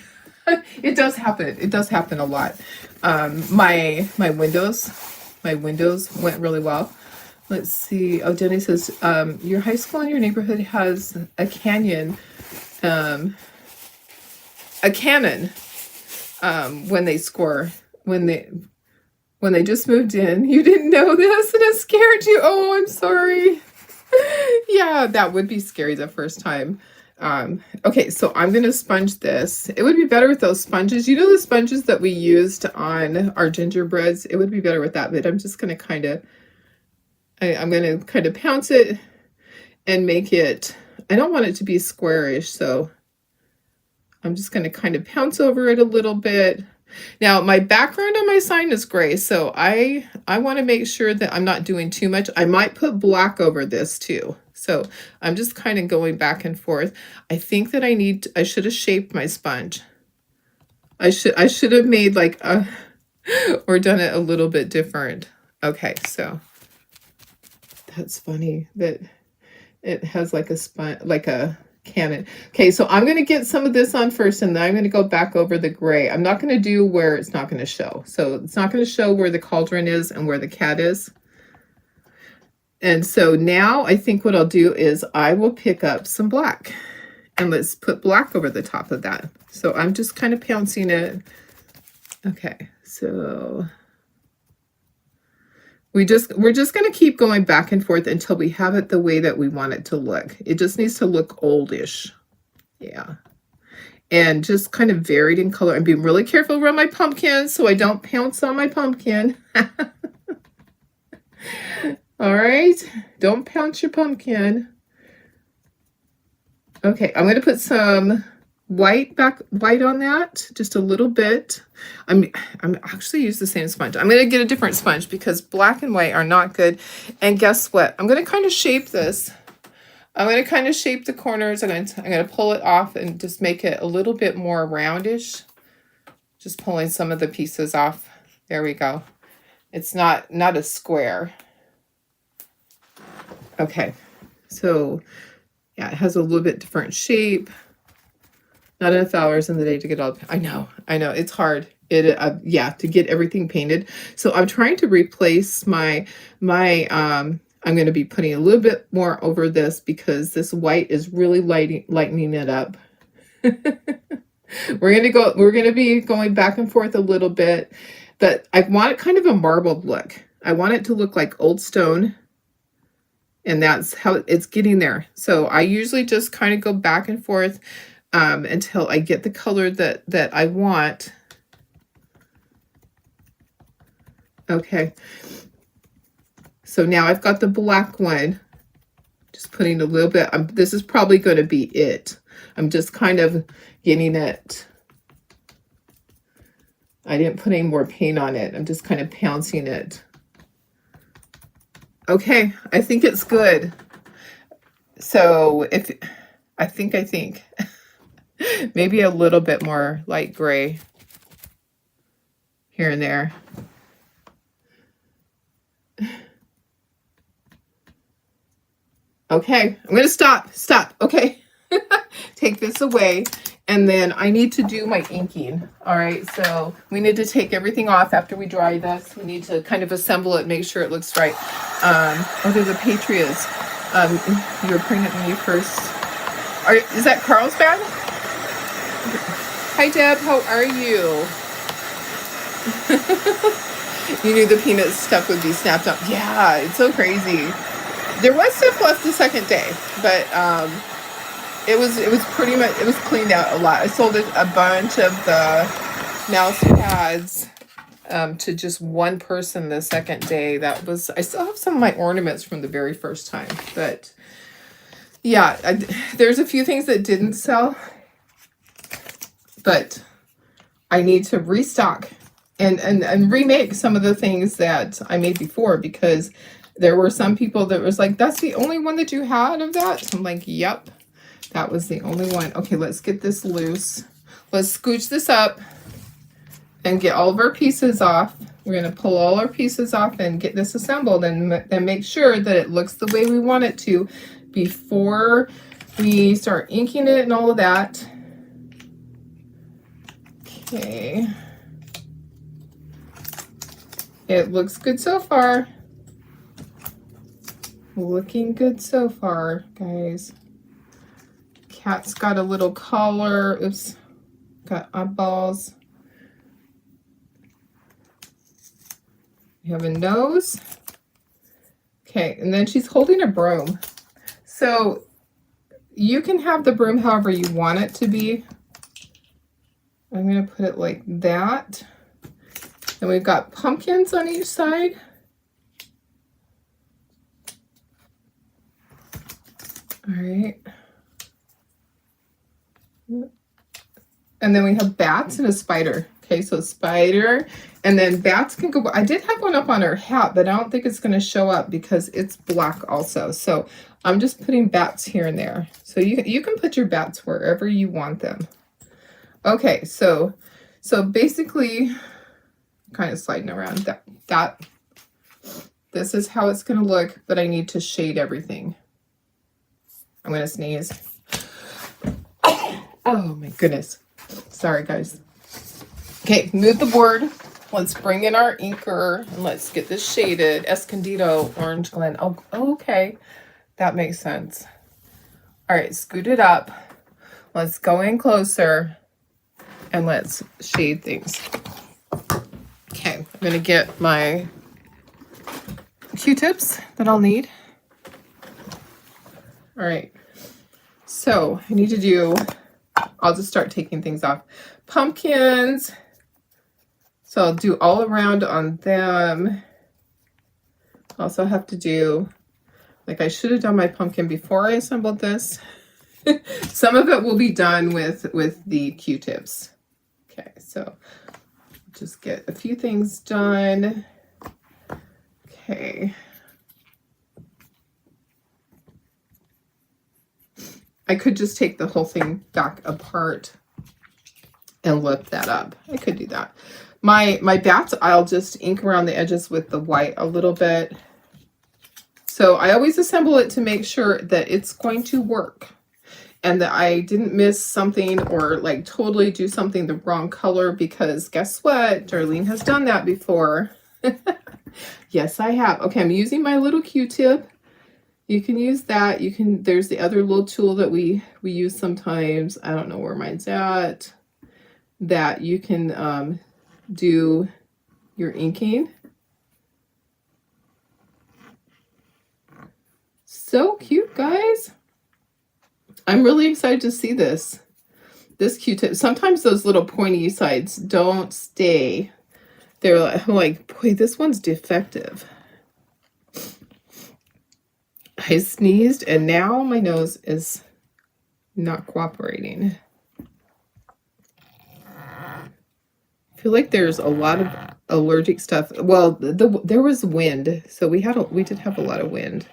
It does happen. It does happen a lot. My windows went really well. Let's see. Oh, Jenny says, your high school in your neighborhood has a cannon, when they score, when they just moved in. You didn't know this and it scared you. Oh, I'm sorry. Yeah, that would be scary the first time. Okay, so I'm going to sponge this. It would be better with those sponges. The sponges that we used on our gingerbreads? It would be better with that, but I'm just going to I'm going to kind of pounce it and make it, I don't want it to be squarish, so I'm just going to kind of pounce over it a little bit. Now, my background on my sign is gray, so I want to make sure that I'm not doing too much. I might put black over this too. So I'm just kind of going back and forth. I think that I should have shaped my sponge. I should have made like or done it a little bit different. Okay, so that's funny that it has like a cannon. Okay, so I'm going to get some of this on first, and then I'm going to go back over the gray. I'm not going to do where it's not going to show. So it's not going to show where the cauldron is and where the cat is. And so now I think what I'll do is I will pick up some black, and let's put black over the top of that. So I'm just kind of pouncing it. Okay, so we're just going to keep going back and forth until we have it the way that we want it to look. It just needs to look oldish. Yeah. And just kind of varied in color. I'm being really careful around my pumpkin so I don't pounce on my pumpkin. All right. Don't pounce your pumpkin. Okay, I'm going to put some white on that, just a little bit. I'm actually use the same sponge. I'm going to get a different sponge because black and white are not good. And guess what? I'm going to kind of shape this. I'm going to kind of shape the corners, and I'm going to pull it off and just make it a little bit more roundish. Just pulling some of the pieces off. There we go. It's not a square. Okay, so yeah, it has a little bit different shape. Not enough hours in the day to get all. I know, it's hard. Yeah, to get everything painted. So I'm trying to replace my I'm going to be putting a little bit more over this because this white is really lightening it up. We're going to be going back and forth a little bit, but I want it kind of a marbled look. I want it to look like old stone, and that's how it's getting there. So I usually just kind of go back and forth until I get the color that I want. Okay. So now I've got the black one, just putting a little bit, this is probably going to be it. I'm just kind of getting it. I didn't put any more paint on it. I'm just kind of pouncing it. Okay, I think it's good. So I think maybe a little bit more light gray here and there. Okay, I'm going to stop. Okay, take this away. And then I need to do my inking. All right, so we need to take everything off after we dry this. We need to kind of assemble it, make sure it looks right. Oh, there's a Patriots. You were pregnant when you first. Is that Carlsbad? Hi, Deb. How are you? You knew the peanut stuff would be snapped up. Yeah, it's so crazy. There was stuff left the second day, but it was pretty much, it was cleaned out a lot. I sold a bunch of the mouse pads to just one person the second day. I still have some of my ornaments from the very first time, but yeah, there's a few things that didn't sell, but I need to restock and remake some of the things that I made before, because there were some people that was like, that's the only one that you had of that? So I'm like, yep, that was the only one. Okay, let's get this loose. Let's scooch this up and get all of our pieces off. We're going to pull all our pieces off and get this assembled, and then make sure that it looks the way we want it to before we start inking it and all of that. Okay. It looks good so far. Looking good so far, guys. Cat's got a little collar. Oops. Got eyeballs. We have a nose. Okay, and then she's holding a broom. So you can have the broom however you want it to be. I'm going to put it like that. And we've got pumpkins on each side. All right. And then we have bats and a spider. Okay, so spider, and then bats can go. I did have one up on her hat, but I don't think it's going to show up because it's black also. So I'm just putting bats here and there. So you can put your bats wherever you want them. Okay, so basically, kind of sliding around that. This is how it's going to look, but I need to shade everything. I'm going to sneeze. Oh my goodness. Sorry, guys. Okay, move the board. Let's bring in our inker and let's get this shaded. Escondido Orange Glen. Oh, okay. That makes sense. All right, scoot it up. Let's go in closer and let's shade things. Okay, I'm going to get my Q-tips that I'll need. All right. So I need to do, I'll just start taking things off. Pumpkins. So I'll do all around on them. Also have to do, like I should have done my pumpkin before I assembled this. Some of it will be done with the Q-tips. Okay, so just get a few things done. Okay. I could just take the whole thing back apart and lift that up. I could do that. My bats, I'll just ink around the edges with the white a little bit. So I always assemble it to make sure that it's going to work and that I didn't miss something or like totally do something the wrong color, because guess what? Darlene has done that before. Yes, I have. Okay, I'm using my little Q-tip. You can use that. You can, there's the other little tool that we use sometimes. I don't know where mine's at. That you can do your inking. So cute, guys. I'm really excited to see this Q-tip. Sometimes those little pointy sides don't stay. They're like, boy, this one's defective. I sneezed and now my nose is not cooperating. I feel like there's a lot of allergic stuff. Well, there was wind, so we did have a lot of wind,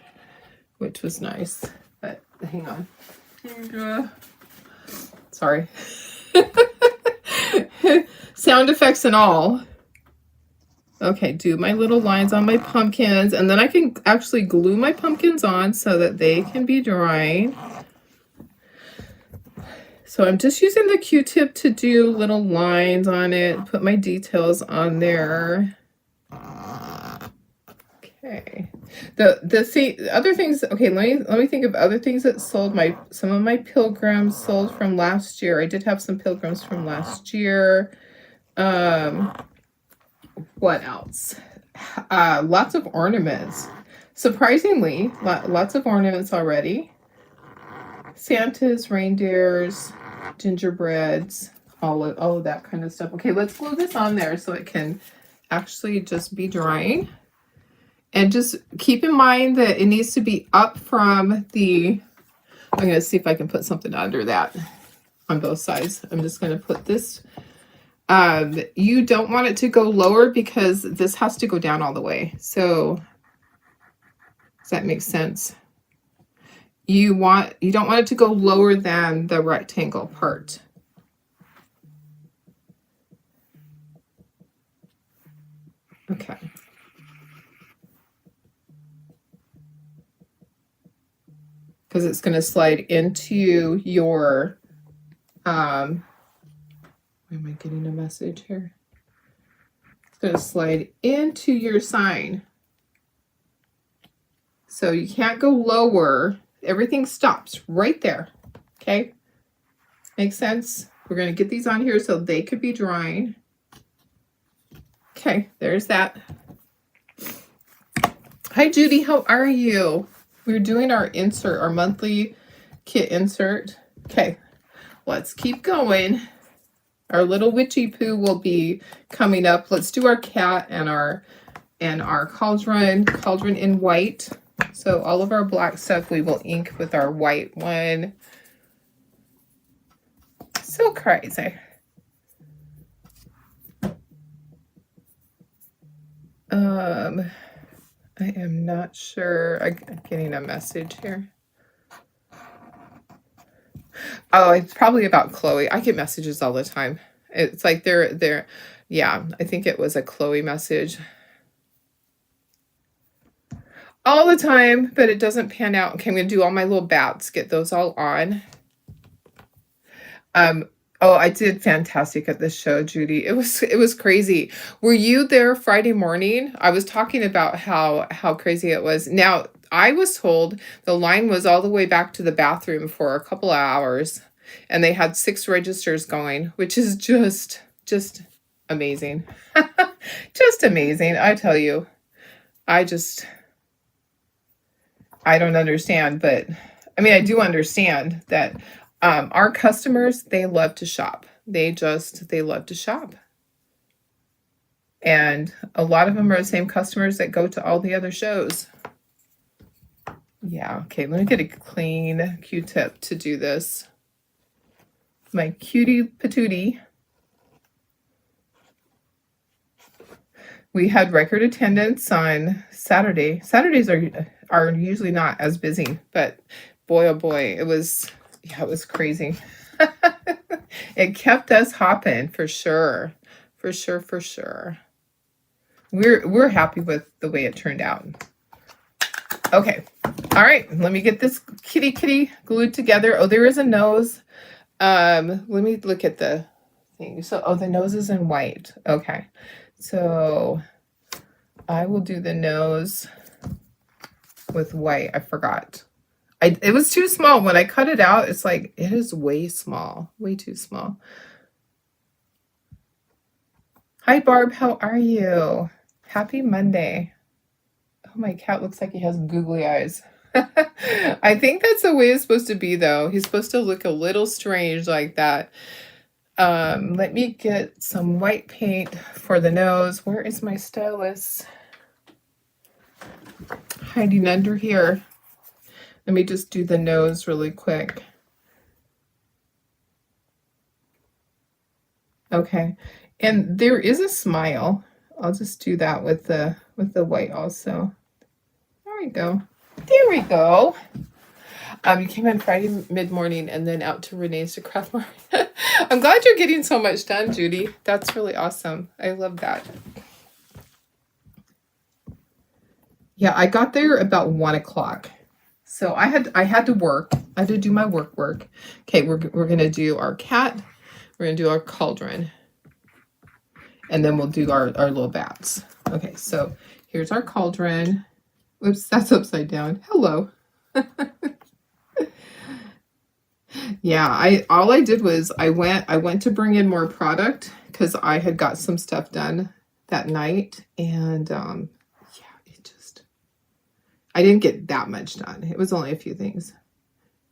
which was nice. But hang on. Sorry. Sound effects and all. Okay, do my little lines on my pumpkins, and then I can actually glue my pumpkins on so that they can be drying. So I'm just using the Q-tip to do little lines on it, put my details on there. Okay. The other things, okay, let me think of other things that sold. Some of my pilgrims sold from last year. I did have some pilgrims from last year. What else? Lots of ornaments. Surprisingly, lots of ornaments already. Santas, reindeers, gingerbreads, all of that kind of stuff. Okay, let's glue this on there so it can actually just be drying. And just keep in mind that it needs to be up from the, I'm going to see if I can put something under that on both sides. I'm just going to put this. You don't want it to go lower because this has to go down all the way. So does that make sense? You don't want it to go lower than the rectangle part. Okay. Because it's going to slide into your, why am I getting a message here? It's going to slide into your sign. So you can't go lower. Everything stops right there. Okay? Makes sense? We're going to get these on here so they could be drying. Okay, there's that. Hi, Judy. How are you? We're doing our insert, our monthly kit insert. Okay, let's keep going. Our little witchy poo will be coming up. Let's do our cat and our cauldron in white. So all of our black stuff we will ink with our white one. So crazy. I am not sure. I'm getting a message here. Oh, it's probably about Chloe. I get messages all the time. It's like they're yeah, I think it was a Chloe message. All the time, but it doesn't pan out. Okay, I'm going to do all my little bats, get those all on. Oh, I did fantastic at this show, Judy. It was crazy. Were you there Friday morning? I was talking about how crazy it was. Now, I was told the line was all the way back to the bathroom for a couple of hours, and they had 6 registers going, which is just amazing. Just amazing, I tell you. I don't understand, but I mean, I do understand that our customers, they love to shop. They love to shop. And a lot of them are the same customers that go to all the other shows. Yeah, okay, let me get a clean Q-tip to do this. My cutie patootie. We had record attendance on Saturday. Saturdays are usually not as busy, but boy, oh boy, it was crazy. It kept us hopping for sure. For sure, for sure. We're happy with the way it turned out. Okay. All right, let me get this kitty glued together. Oh, there is a nose. Let me look at the thing. So, oh, the nose is in white. Okay. So I will do the nose with white. I forgot. It was too small. When I cut it out, it's like, it is way small. Way too small. Hi, Barb. How are you? Happy Monday. Oh, my cat looks like he has googly eyes. I think that's the way it's supposed to be, though. He's supposed to look a little strange like that. Let me get some white paint for the nose. Where is my stylus? Hiding under here. Let me just do the nose really quick. Okay, and there is a smile. I'll just do that with the white also. There we go. There we go. You came in Friday mid-morning and then out to Renee's to craft more. I'm glad you're getting so much done, Judy. That's really awesome. I love that. Yeah, I got there about 1 o'clock. So I had to work. I had to do my work. Okay, we're gonna do our cat. We're gonna do our cauldron. And then we'll do our little bats. Okay, so here's our cauldron. Oops, that's upside down. Hello. Yeah, all I did was I went to bring in more product because I had got some stuff done that night, and yeah, I didn't get that much done. It was only a few things.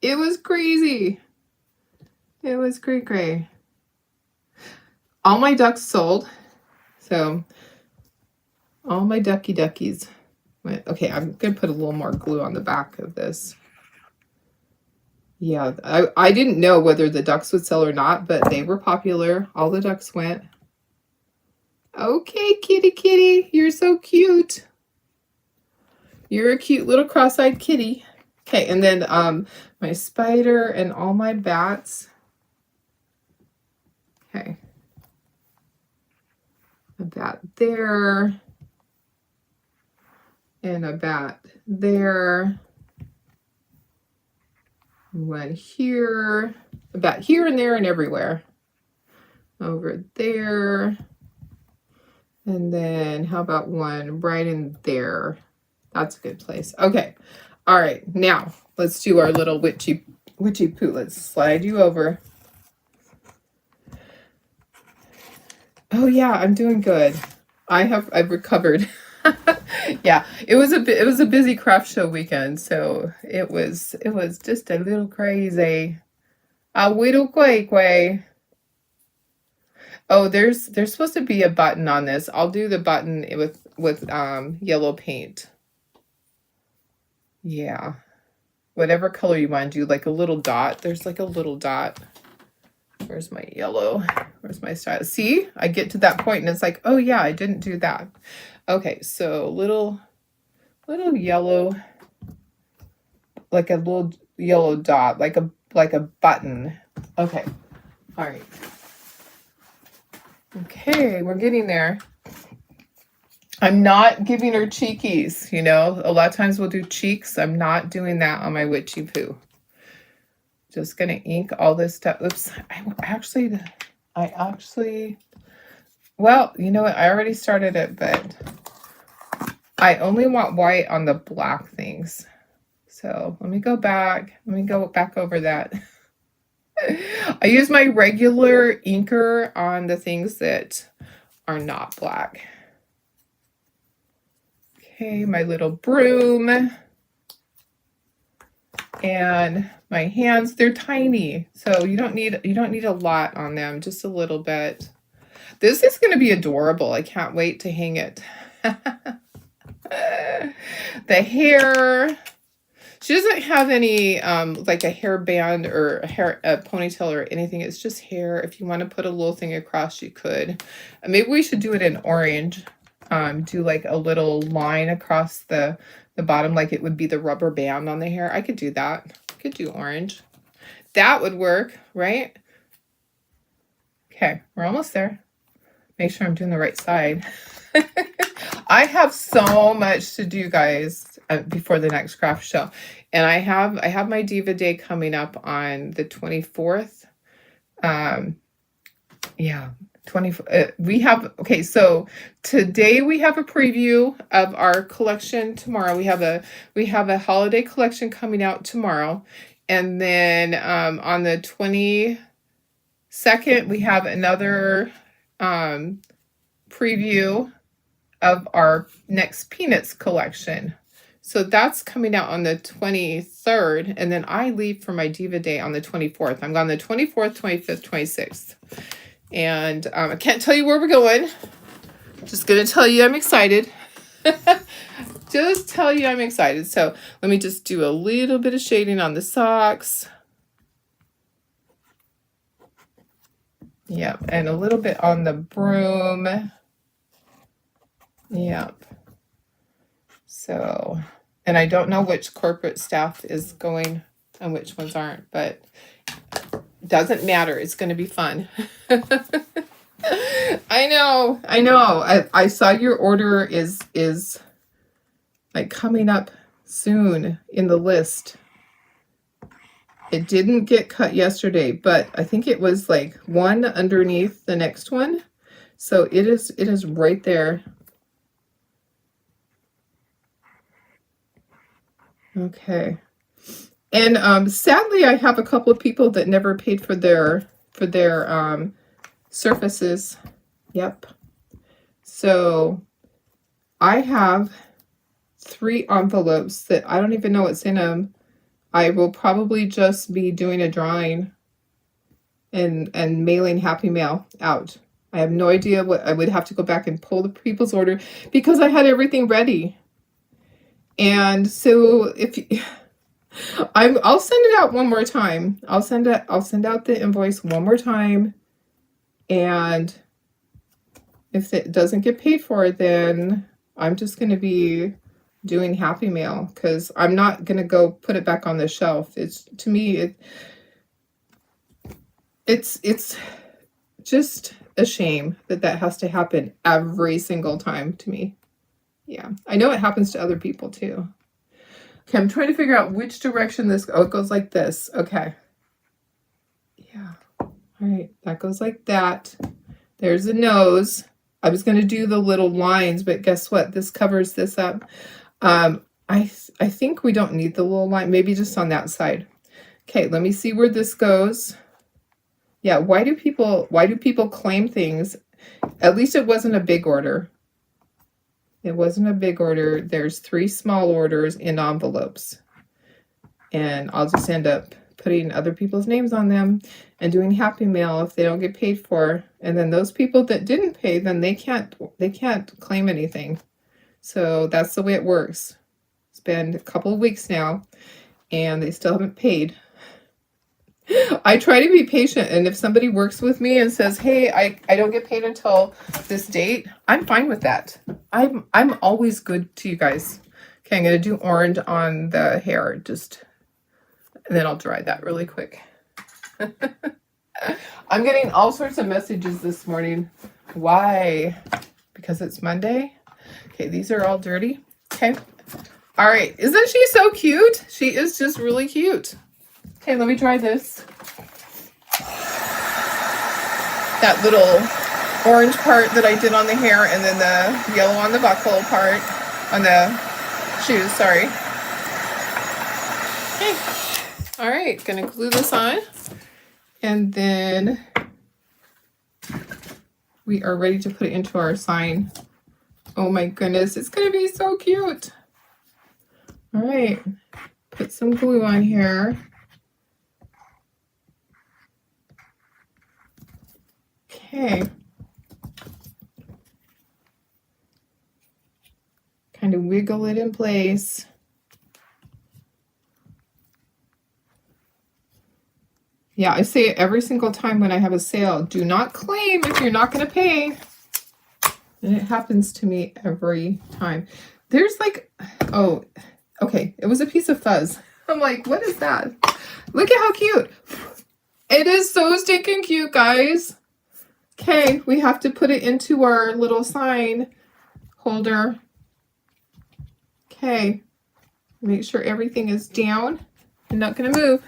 It was crazy. It was cray. All my ducks sold, so all my duckies went. Okay, I'm gonna put a little more glue on the back of this. Yeah, I didn't know whether the ducks would sell or not, but they were popular. All the ducks went. Okay, kitty, you're so cute. You're a cute little cross-eyed kitty. Okay, and then my spider and all my bats. Okay. A bat there. And a bat there. One here, about here and there and everywhere. Over there. And then how about one right in there? That's a good place. Okay. All right. Now let's do our little witchy poo. Let's slide you over. Oh yeah, I'm doing good. I've recovered. Yeah, it was a busy craft show weekend, so it was just a little crazy. A little quay. Oh, there's supposed to be a button on this. I'll do the button with yellow paint. Yeah. Whatever color you want to do, like a little dot. There's like a little dot. Where's my yellow? Where's my style? See, I get to that point and it's like, oh yeah, I didn't do that. Okay, so little yellow, like a little yellow dot, like a button. Okay, all right. Okay, we're getting there. I'm not giving her cheekies, you know. A lot of times we'll do cheeks. I'm not doing that on my witchy poo. Just gonna ink all this stuff. Oops, I actually, well, you know what? I already started it, but I only want white on the black things. So let me go back. Let me go back over that. I use my regular inker on the things that are not black. Okay, my little broom. And my hands, they're tiny. So you don't need a lot on them, just a little bit. This is going to be adorable. I can't wait to hang it. The hair. She doesn't have any like a hairband or a ponytail or anything. It's just hair. If you want to put a little thing across, you could. Maybe we should do it in orange. Do like a little line across the bottom, like it would be the rubber band on the hair. I could do that. I could do orange. That would work, right? Okay, we're almost there. Make sure I'm doing the right side. I have so much to do, guys, before the next craft show. And I have my Diva Day coming up on the 24th. Yeah, 24. Okay, so today we have a preview of our collection. Tomorrow we have a holiday collection coming out tomorrow. And then on the 22nd, we have another preview of our next Peanuts collection. So that's coming out on the 23rd, and then I leave for my Diva Day on the 24th. I'm gone the 24th, 25th, 26th. And I can't tell you where we're going. Just going to tell you I'm excited. Just tell you I'm excited. So let me just do a little bit of shading on the socks. Yep, and a little bit on the broom. Yep. So, and I don't know which corporate staff is going and which ones aren't, but doesn't matter. It's going to be fun. I know. I saw your order is like coming up soon in the list. It didn't get cut yesterday, but I think it was like one underneath the next one. So it is right there. Okay. And sadly, I have a couple of people that never paid for their surfaces. Yep. So I have 3 envelopes that I don't even know what's in them. I will probably just be doing a drawing and mailing Happy Mail out. I have no idea what I would have to go back and pull the people's order because I had everything ready. And so I'll send it out one more time. I'll send out the invoice one more time. And if it doesn't get paid for, then I'm just going to be doing Happy Mail because I'm not going to go put it back on the shelf. It's, to me, it's just a shame that has to happen every single time to me. Yeah, I know it happens to other people too. Okay, I'm trying to figure out which direction this, oh, it goes like this. Okay. Yeah. All right, that goes like that. There's the nose. I was going to do the little lines, but guess what? This covers this up. I think we don't need the little line, maybe just on that side. Okay, let me see where this goes. Yeah, why do people claim things? At least it wasn't a big order. It wasn't a big order. There's 3 small orders in envelopes. And I'll just end up putting other people's names on them and doing Happy Mail if they don't get paid for. And then those people that didn't pay, then they can't claim anything. So that's the way it works. It's been a couple of weeks now and they still haven't paid. I try to be patient, and if somebody works with me and says, hey, I don't get paid until this date, I'm fine with that. I'm always good to you guys. Okay, I'm going to do orange on the hair, and then I'll dry that really quick. I'm getting all sorts of messages this morning. Why? Because it's Monday? Okay, these are all dirty. Okay. All right, isn't she so cute? She is just really cute. Okay, let me try this. That little orange part that I did on the hair, and then the yellow on the buckle part, on the shoes, sorry. Okay. All right, gonna glue this on. And then we are ready to put it into our sign. Oh my goodness, it's gonna be so cute. All right. put some glue on here. Okay. Kind of wiggle it in place. Yeah, I say it every single time when I have a sale. Do not claim if you're not going to pay. And it happens to me every time. There's like, oh, okay. It was a piece of fuzz. I'm like, what is that? Look at how cute. It is so stinking cute, guys. Okay, we have to put it into our little sign holder. Okay, make sure everything is down. I'm not going to move.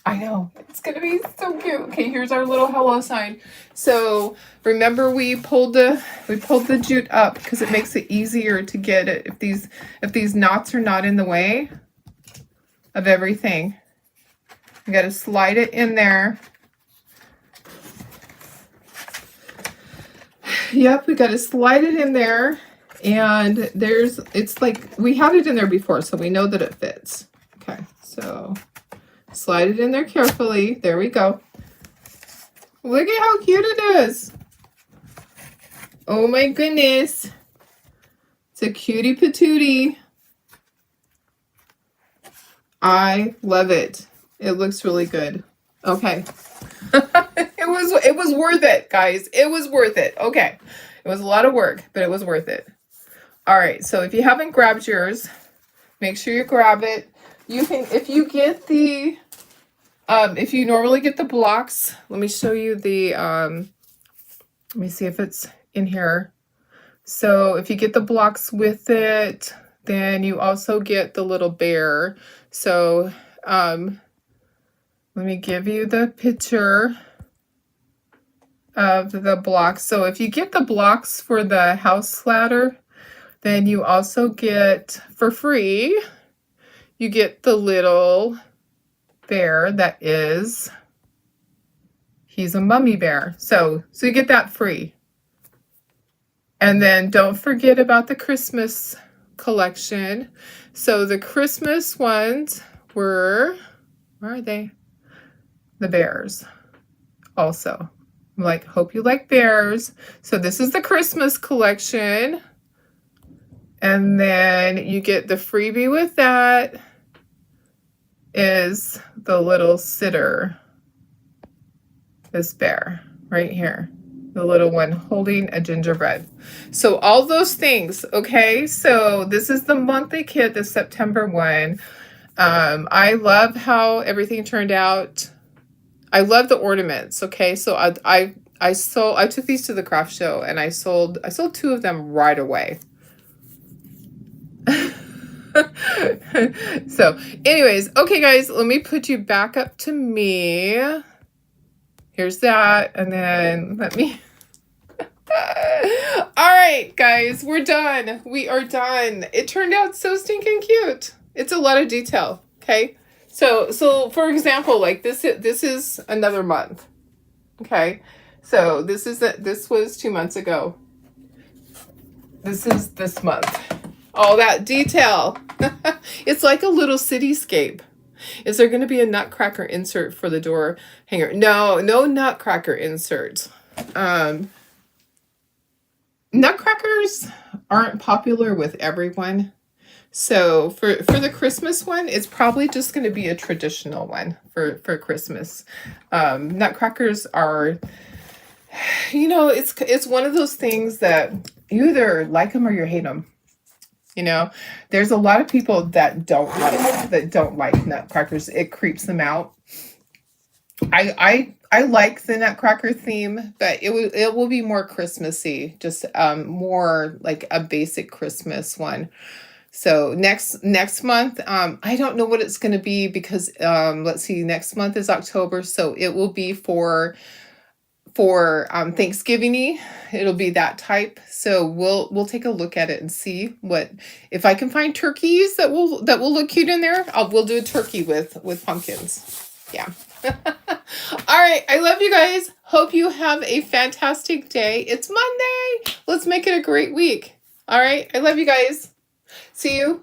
I know, it's going to be so cute. Okay, here's our little hello sign. So remember we pulled the jute up because it makes it easier to get it if these knots are not in the way of everything. You got to slide it in there. Yep, we got to slide it in there. And it's like, we had it in there before, so we know that it fits. Okay, so slide it in there carefully. There we go. Look at how cute it is. Oh my goodness. It's a cutie patootie. I love it. It looks really good. Okay. It was worth it, guys. It was worth it. Okay. It was a lot of work, but it was worth it. All right. So if you haven't grabbed yours, make sure you grab it. You can, if you get the, if you normally get the blocks, let me show you the, let me see if it's in here. So if you get the blocks with it, then you also get the little bear. So, let me give you the picture of the blocks. So if you get the blocks for the house ladder, then you also get, for free, you get the little bear that is, he's a mummy bear. So you get that free. And then don't forget about the Christmas collection. So the Christmas ones were, where are they? The bears also. I'm like, hope you like bears. So this is the Christmas collection. And then you get the freebie with that is the little sitter. This bear right here. The little one holding a gingerbread. So all those things, okay? So this is the monthly kit, the September one. I love how everything turned out. I love the ornaments, okay? So I took these to the craft show and I sold 2 of them right away. So anyways, okay guys, let me put you back up to me. Here's that, and then let me all right guys, we're done. We are done. It turned out so stinking cute. It's a lot of detail, okay? So for example, like this is another month. Okay. So this was 2 months ago. This is this month. All that detail. It's like a little cityscape. Is there going to be a nutcracker insert for the door hanger? No nutcracker inserts. Nutcrackers aren't popular with everyone. So for the Christmas one, it's probably just going to be a traditional one for Christmas. Nutcrackers are, it's one of those things that you either like them or you hate them. There's a lot of people that don't like nutcrackers. It creeps them out. I like the nutcracker theme, but it will be more Christmassy, just more like a basic Christmas one. So next month, I don't know what it's going to be because let's see, next month is October, so it will be for Thanksgiving-y. It'll be that type. So we'll take a look at it and see if I can find turkeys that will look cute in there. We'll do a turkey with pumpkins. Yeah. All right. I love you guys. Hope you have a fantastic day. It's Monday. Let's make it a great week. All right. I love you guys. See you